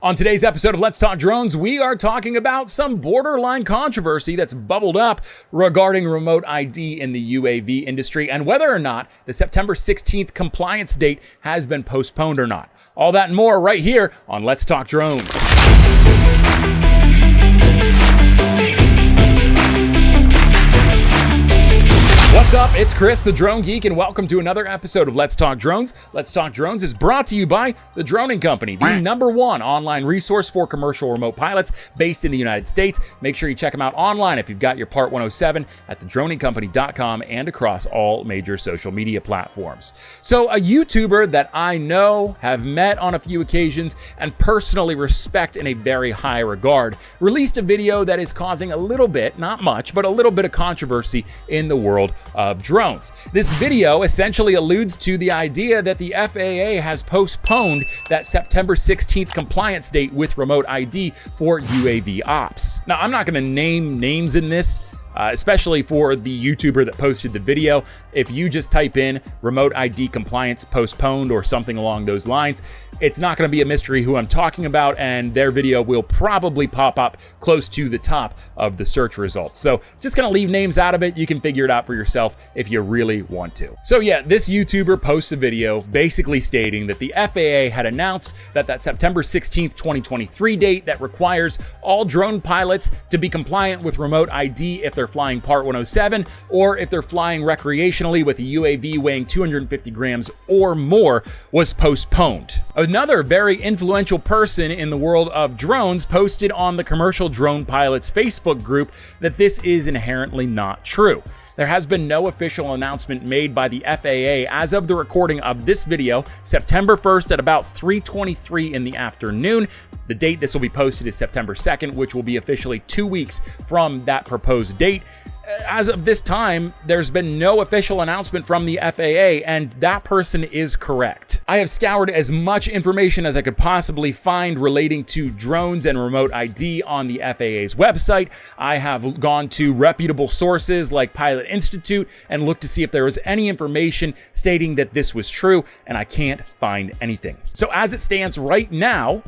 On today's episode of Let's Talk Drones, we are talking about some borderline controversy that's bubbled up regarding remote ID in the UAV industry and whether or not the September 16th compliance date has been postponed or not. All that and more right here on Let's Talk Drones. What's up? It's Chris, the Drone Geek, and welcome to another episode of Let's Talk Drones. Let's Talk Drones is brought to you by The Droning Company, the #1 online resource for commercial remote pilots based in the United States. Make sure you check them out online if you've got your Part 107 at thedroningcompany.com and across all major social media platforms. So a YouTuber that I know, have met on a few occasions, and personally respect in a very high regard, released a video that is causing a little bit, not much, but a little bit of controversy in the world of drones. This video essentially alludes to the idea that the FAA has postponed that September 16th compliance date with remote ID for UAV ops. Now, I'm not going to name names in this, especially for the YouTuber that posted the video. If you just type in remote ID compliance postponed or something along those lines, it's not going to be a mystery who I'm talking about, and their video will probably pop up close to the top of the search results. So just going to leave names out of it. You can figure it out for yourself if you really want to. So yeah, this YouTuber posts a video basically stating that the FAA had announced that September 16th, 2023 date that requires all drone pilots to be compliant with remote ID if they're flying Part 107 or if they're flying recreationally with a UAV weighing 250 grams or more was postponed. Another very influential person in the world of drones posted on the Commercial Drone Pilots Facebook group that this is inherently not true. There has been no official announcement made by the FAA as of the recording of this video, September 1st at about 3:23 in the afternoon. The date this will be posted is September 2nd, which will be officially 2 weeks from that proposed date. As of this time, there's been no official announcement from the FAA, and that person is correct. I have scoured as much information as I could possibly find relating to drones and remote ID on the FAA's website. I have gone to reputable sources like Pilot Institute and looked to see if there was any information stating that this was true, and I can't find anything. So as it stands right now,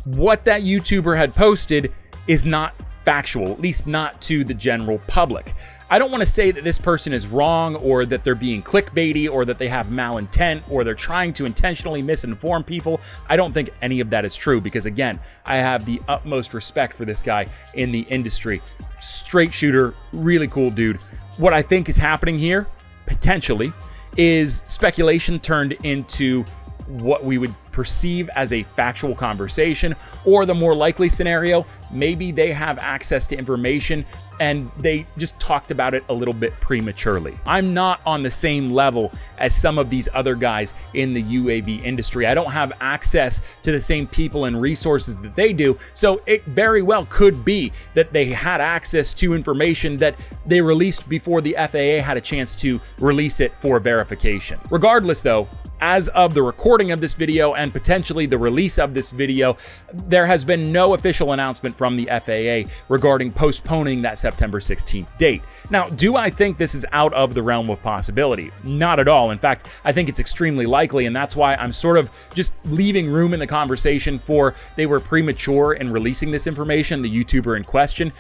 what that YouTuber had posted is not factual, at least not to the general public. I don't want to say that this person is wrong or that they're being clickbaity or that they have malintent or they're trying to intentionally misinform people. I don't think any of that is true because, again, I have the utmost respect for this guy in the industry. Straight shooter, really cool dude. What I think is happening here, potentially, is speculation turned into what we would perceive as a factual conversation, or the more likely scenario, maybe they have access to information and they just talked about it a little bit prematurely. I'm not on the same level as some of these other guys in the UAV industry. I don't have access to the same people and resources that they do, so it very well could be that they had access to information that they released before the FAA had a chance to release it for verification. Regardless though, as of the recording of this video and potentially the release of this video, there has been no official announcement from the FAA regarding postponing that September 16th date. Now, do I think this is out of the realm of possibility? Not at all. In fact, I think it's extremely likely, and that's why I'm sort of just leaving room in the conversation for they were premature in releasing this information, the YouTuber in question,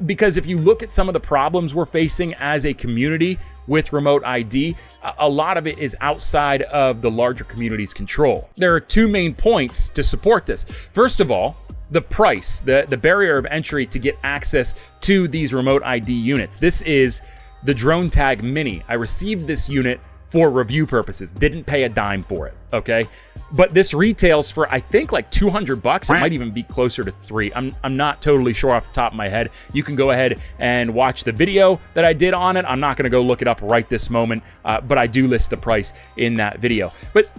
because if you look at some of the problems we're facing as a community with remote ID, a lot of it is outside of the larger community's control. There are two main points to support this. First of all, the price, the barrier of entry to get access to these remote ID units. This is the Drone Tag Mini. I received this unit for review purposes, didn't pay a dime for it, okay? But this retails for, I think, like $200. It might even be closer to $3. I'm not totally sure off the top of my head. You can go ahead and watch the video that I did on it. I'm not gonna go look it up right this moment, but I do list the price in that video. But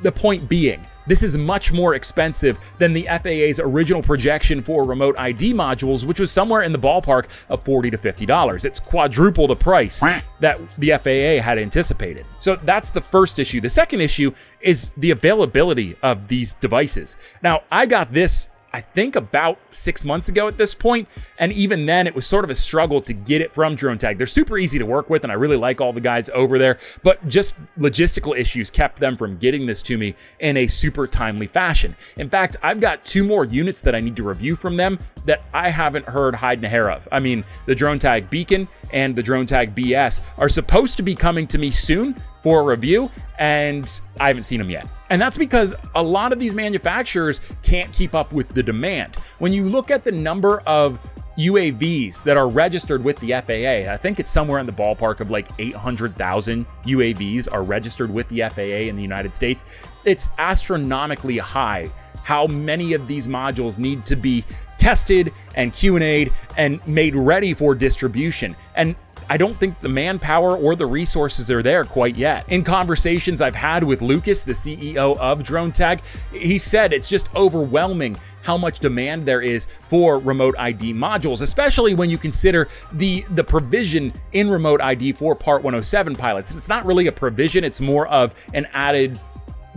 the point being, this is much more expensive than the FAA's original projection for remote ID modules, which was somewhere in the ballpark of $40 to $50. It's quadruple the price that the FAA had anticipated. So that's the first issue. The second issue is the availability of these devices. Now, I got this I think about 6 months ago at this point. And even then, it was sort of a struggle to get it from DroneTag. They're super easy to work with, and I really like all the guys over there. But just logistical issues kept them from getting this to me in a super timely fashion. In fact, I've got 2 more units that I need to review from them that I haven't heard hide and hair of. I mean, the DroneTag Beacon and the DroneTag BS are supposed to be coming to me soon for a review, and I haven't seen them yet. And that's because a lot of these manufacturers can't keep up with the demand. When you look at the number of UAVs that are registered with the FAA, I think it's somewhere in the ballpark of like 800,000 UAVs are registered with the FAA in the United States. It's astronomically high how many of these modules need to be tested and Q&A'd and made ready for distribution. And I don't think the manpower or the resources are there quite yet. In conversations I've had with Lucas, the CEO of DroneTag, he said it's just overwhelming how much demand there is for remote ID modules, especially when you consider the provision in remote ID for Part 107 pilots. It's not really a provision, it's more of an added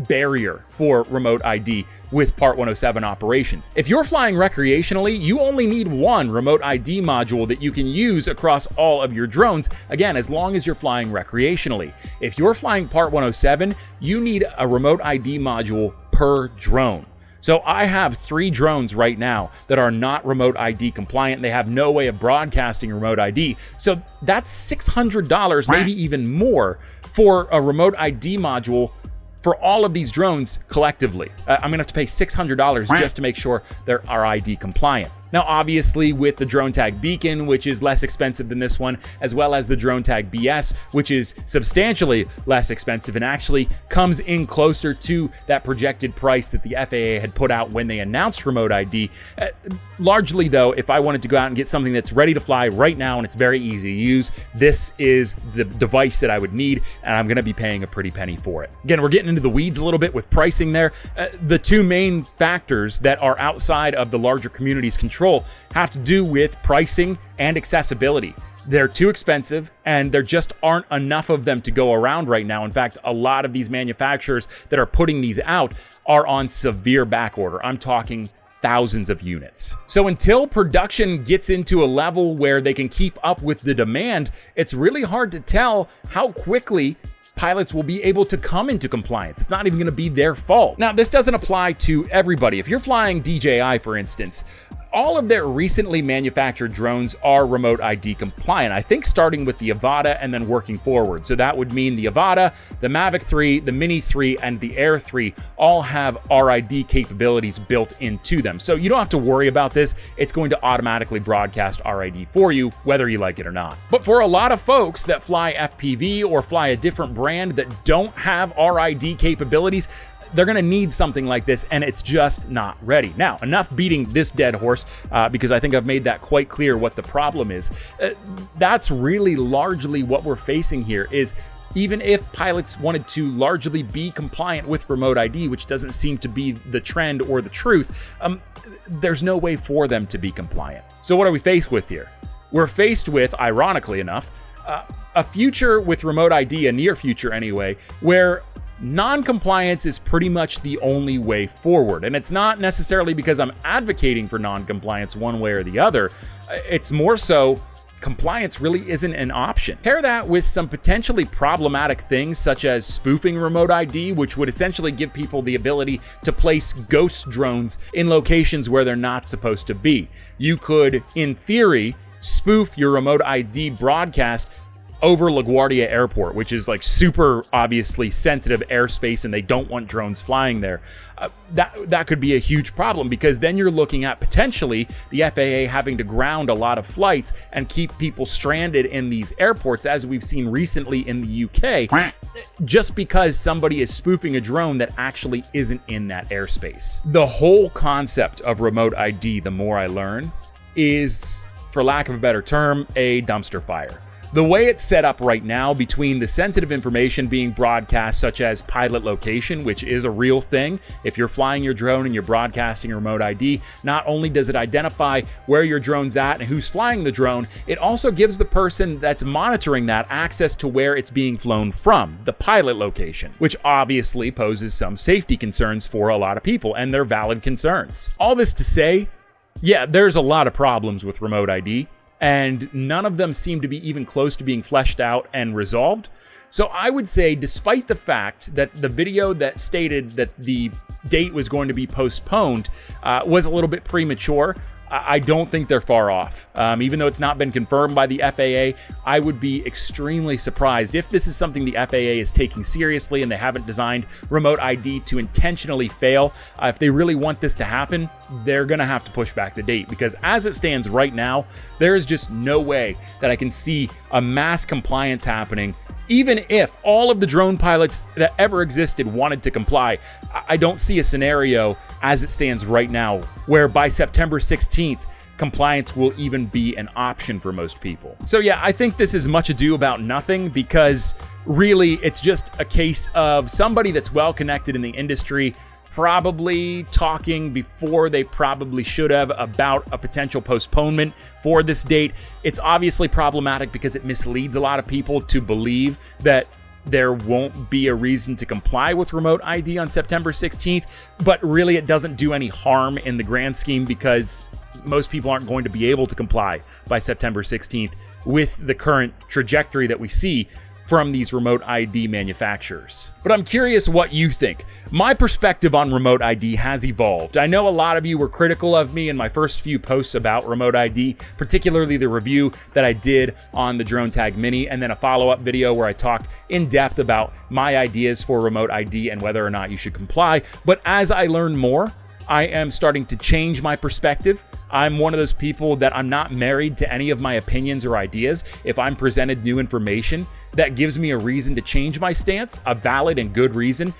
barrier for remote ID with Part 107 operations. If you're flying recreationally, you only need 1 remote ID module that you can use across all of your drones, again, as long as you're flying recreationally. If you're flying Part 107, you need a remote ID module per drone. So I have 3 drones right now that are not remote ID compliant. They have no way of broadcasting remote ID. So that's $600, maybe even more, for a remote ID module for all of these drones collectively. I'm gonna have to pay $600 just to make sure they're RID compliant. Now, obviously, with the DroneTag Beacon, which is less expensive than this one, as well as the DroneTag BS, which is substantially less expensive and actually comes in closer to that projected price that the FAA had put out when they announced remote ID. Largely, though, if I wanted to go out and get something that's ready to fly right now and it's very easy to use, this is the device that I would need, and I'm gonna be paying a pretty penny for it. Again, we're getting into the weeds a little bit with pricing there. The 2 main factors that are outside of the larger community's control have to do with pricing and accessibility. They're too expensive, and there just aren't enough of them to go around right now. In fact, a lot of these manufacturers that are putting these out are on severe back order. I'm talking thousands of units. So until production gets into a level where they can keep up with the demand, it's really hard to tell how quickly pilots will be able to come into compliance. It's not even gonna be their fault. Now, this doesn't apply to everybody. If you're flying DJI, for instance, all of their recently manufactured drones are remote ID compliant. I think starting with the Avata and then working forward. So that would mean the Avata, the Mavic 3, the Mini 3, and the Air 3 all have RID capabilities built into them. So you don't have to worry about this. It's going to automatically broadcast RID for you, whether you like it or not. But for a lot of folks that fly FPV or fly a different brand that don't have RID capabilities, they're gonna need something like this, and it's just not ready. Now, enough beating this dead horse, because I think I've made that quite clear what the problem is. That's really largely what we're facing here, is even if pilots wanted to largely be compliant with remote ID, which doesn't seem to be the trend or the truth, there's no way for them to be compliant. So what are we faced with here? We're faced with, ironically enough, a future with remote ID, a near future anyway, where non-compliance is pretty much the only way forward. And it's not necessarily because I'm advocating for non-compliance one way or the other. It's more so compliance really isn't an option. Pair that with some potentially problematic things such as spoofing remote ID, which would essentially give people the ability to place ghost drones in locations where they're not supposed to be. You could, in theory, spoof your remote ID broadcast over LaGuardia Airport, which is like super obviously sensitive airspace, and they don't want drones flying there. That could be a huge problem, because then you're looking at potentially the FAA having to ground a lot of flights and keep people stranded in these airports, as we've seen recently in the UK, just because somebody is spoofing a drone that actually isn't in that airspace. The whole concept of remote ID, the more I learn, is, for lack of a better term, a dumpster fire. The way it's set up right now, between the sensitive information being broadcast, such as pilot location, which is a real thing. If you're flying your drone and you're broadcasting a remote ID, not only does it identify where your drone's at and who's flying the drone, it also gives the person that's monitoring that access to where it's being flown from, the pilot location, which obviously poses some safety concerns for a lot of people, and they're valid concerns. All this to say, yeah, there's a lot of problems with remote ID, and none of them seem to be even close to being fleshed out and resolved. So I would say, despite the fact that the video that stated that the date was going to be postponed was a little bit premature, I don't think they're far off. Even though it's not been confirmed by the FAA, I would be extremely surprised if this is something the FAA is taking seriously and they haven't designed remote ID to intentionally fail. If they really want this to happen, they're gonna have to push back the date, because as it stands right now, there is just no way that I can see a mass compliance happening. Even if all of the drone pilots that ever existed wanted to comply, I don't see a scenario as it stands right now where by September 16th, compliance will even be an option for most people. So yeah, I think this is much ado about nothing, because really it's just a case of somebody that's well connected in the industry probably talking before they probably should have about a potential postponement for this date. It's obviously problematic because it misleads a lot of people to believe that there won't be a reason to comply with remote ID on September 16th, but really it doesn't do any harm in the grand scheme, because most people aren't going to be able to comply by September 16th with the current trajectory that we see from these remote ID manufacturers. But I'm curious what you think. My perspective on remote ID has evolved. I know a lot of you were critical of me in my first few posts about remote ID, particularly the review that I did on the Drone Tag Mini, and then a follow-up video where I talked in depth about my ideas for remote ID and whether or not you should comply. But as I learn more, I am starting to change my perspective. I'm one of those people that I'm not married to any of my opinions or ideas. If I'm presented new information that gives me a reason to change my stance, a valid and good reason,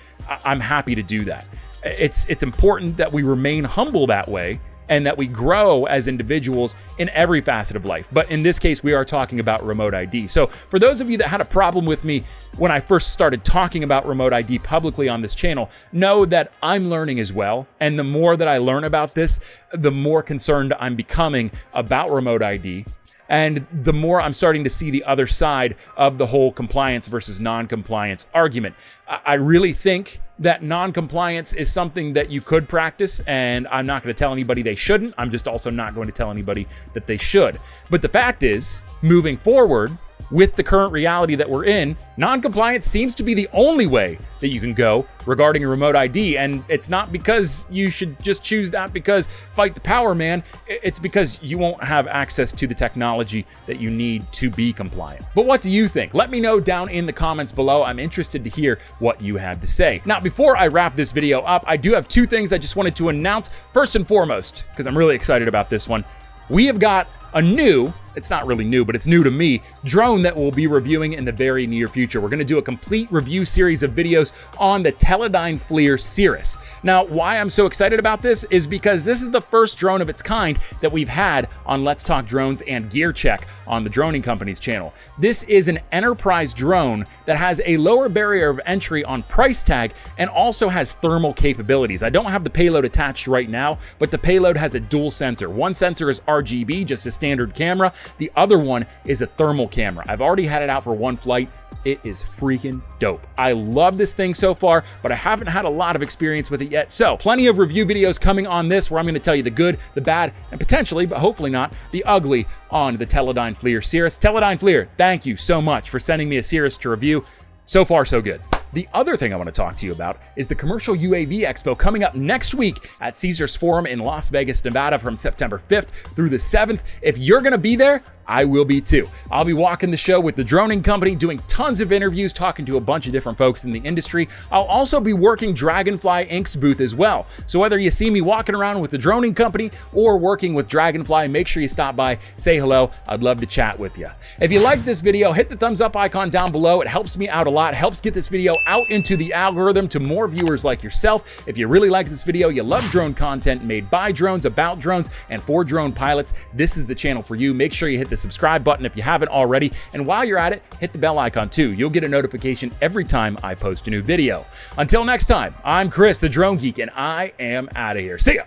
I'm happy to do that. It's important that we remain humble that way, and that we grow as individuals in every facet of life. But in this case, we are talking about remote ID. So for those of you that had a problem with me when I first started talking about remote ID publicly on this channel, know that I'm learning as well. And the more that I learn about this, the more concerned I'm becoming about remote ID. And the more I'm starting to see the other side of the whole compliance versus non-compliance argument. I really think that non-compliance is something that you could practice, and I'm not going to tell anybody they shouldn't. I'm just also not going to tell anybody that they should. But the fact is, moving forward, with the current reality that we're in, non-compliance seems to be the only way that you can go regarding a remote ID. And it's not because you should just choose that because fight the power, man. It's because you won't have access to the technology that you need to be compliant. But what do you think? Let me know down in the comments below. I'm interested to hear what you have to say. Now, before I wrap this video up, I do have two things I just wanted to announce. First and foremost, because I'm really excited about this one, we have got a new, it's not really new, but it's new to me, drone that we'll be reviewing in the very near future. We're gonna do a complete review series of videos on the Teledyne FLIR Cirrus. Now, why I'm so excited about this is because this is the first drone of its kind that we've had on Let's Talk Drones and Gear Check on the Droning Company's channel. This is an enterprise drone that has a lower barrier of entry on price tag and also has thermal capabilities. I don't have the payload attached right now, but the payload has a dual sensor. One sensor is RGB, just a standard camera. The other one is a thermal camera. I've already had it out for one flight. It is freaking dope. I love this thing so far, but I haven't had a lot of experience with it yet. So plenty of review videos coming on this where I'm going to tell you the good, the bad, and potentially, but hopefully not, the ugly on the Teledyne FLIR Cirrus. Teledyne FLIR, thank you so much for sending me a Cirrus to review. So far, so good. The other thing I want to talk to you about is the Commercial UAV Expo coming up next week at Caesars Forum in Las Vegas, Nevada from September 5th through the 7th. If you're going to be there, I will be too. I'll be walking the show with the Droning Company, doing tons of interviews, talking to a bunch of different folks in the industry. I'll also be working Dragonfly Inc.'s booth as well. So whether you see me walking around with the Droning Company or working with Dragonfly, make sure you stop by, say hello. I'd love to chat with you. If you like this video, hit the thumbs up icon down below. It helps me out a lot, helps get this video out into the algorithm to more viewers like yourself. If you really like this video, you love drone content made by drones, about drones, and for drone pilots, this is the channel for you. Make sure you hit the subscribe button if you haven't already. And while you're at it, hit the bell icon too. You'll get a notification every time I post a new video. Until next time, I'm Chris, the Drone Geek, and I am out of here. See ya!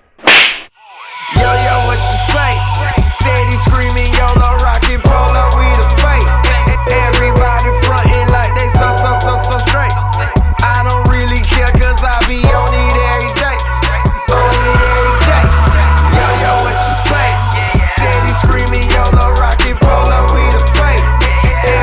Yo, what you say? Steady screaming, YOLO, rockin' polo, we the fight. Everybody frontin' like they so